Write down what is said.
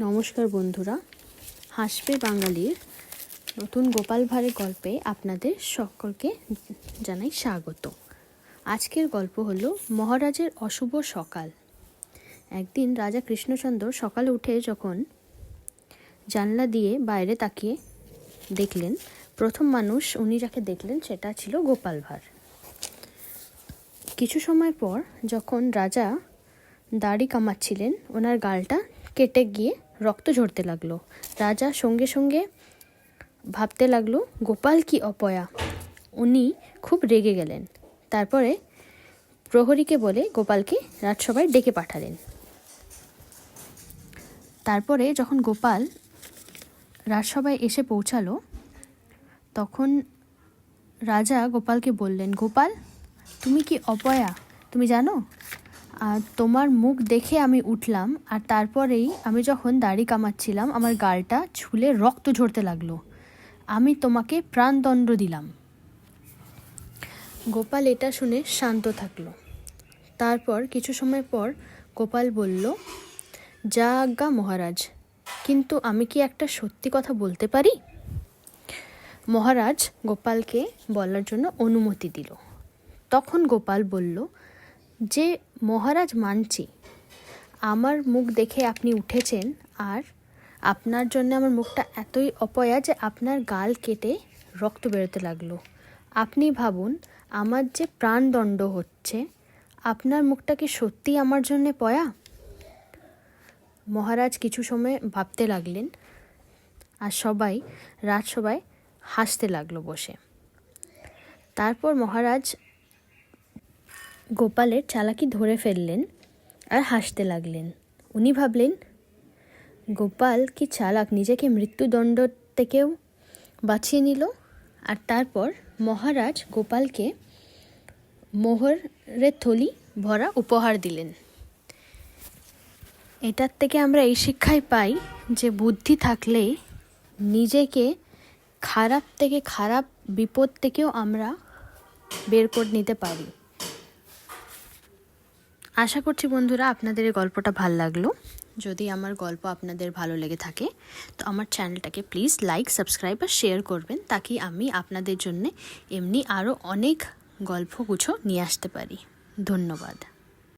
নমস্কার বন্ধুরা, হাসবে বাঙালির নতুন গোপাল ভাঁড়ের গল্পে আপনাদের সকলকে জানাই স্বাগত। আজকের গল্প হলো মহারাজের অশুভ সকাল। একদিন রাজা কৃষ্ণচন্দ্র সকালে উঠে যখন জানলা দিয়ে বাইরে তাকিয়ে দেখলেন, প্রথম মানুষ উনি যাকে দেখলেন সেটা ছিল গোপাল ভাঁড়। কিছু সময় পর যখন রাজা দাড়ি কামাচ্ছিলেন, ওনার গালটা কেটে গিয়ে রক্ত ঝরতে লাগলো। রাজা সঙ্গে সঙ্গে ভাবতে লাগলো, গোপাল কি অপয়া। উনি খুব রেগে গেলেন। তারপরে প্রহরীকে বলে গোপালকে রাজসভায় ডেকে পাঠালেন। তারপরে যখন গোপাল রাজসভায় এসে পৌঁছালো, তখন রাজা গোপালকে বললেন, গোপাল, তুমি কি অপয়া? তুমি জানো, তোমার মুখ দেখে আমি উঠলাম, আর তারপরেই আমি যখন দাড়ি কামাচ্ছিলাম আমার গালটা ছুলে রক্ত ঝরতে লাগলো। আমি তোমাকে প্রাণদণ্ড দিলাম। গোপাল এটা শুনে শান্ত থাকলো। তারপর কিছু সময় পর গোপাল বলল, যা আজ্ঞা মহারাজ, কিন্তু আমি কি একটা সত্যি কথা বলতে পারি? মহারাজ গোপালকে বলার জন্য অনুমতি দিল। তখন গোপাল বলল, যে মহারাজ, মানছি আমার মুখ দেখে আপনি উঠেছেন, আর আপনার জন্য আমার মুখটা এতই অপয়া যে আপনার গাল কেটে রক্ত বেরোতে লাগলো। আপনি ভাবুন, আমার যে প্রাণদণ্ড হচ্ছে, আপনার মুখটা কি সত্যি আমার জন্যে পয়া? মহারাজ কিছু সময় ভাবতে লাগলেন, আর রাজসভায় হাসতে লাগলো বসে। তারপর মহারাজ গোপালের চালাকি ধরে ফেললেন আর হাসতে লাগলেন। উনি ভাবলেন, গোপাল কি চালাক, নিজেকে মৃত্যুদণ্ড থেকেও বাঁচিয়ে নিল। আর তারপর মহারাজ গোপালকে মোহরের থলি ভরা উপহার দিলেন। এটার থেকে আমরা এই শিক্ষাই পাই যে বুদ্ধি থাকলে নিজেকে খারাপ থেকে খারাপ বিপদ থেকেও আমরা বের করে নিতে পারি। আশা করছি বন্ধুরা আপনাদের এই গল্পটা ভালো লাগলো। যদি আমার গল্প আপনাদের ভালো লেগে থাকে তো আমার চ্যানেলটাকে প্লিজ লাইক, সাবস্ক্রাইব আর শেয়ার করবেন, তাকি আমি আপনাদের জন্য এমনি আরও অনেক গল্পগুচ্ছ নিয়ে আসতে পারি। ধন্যবাদ।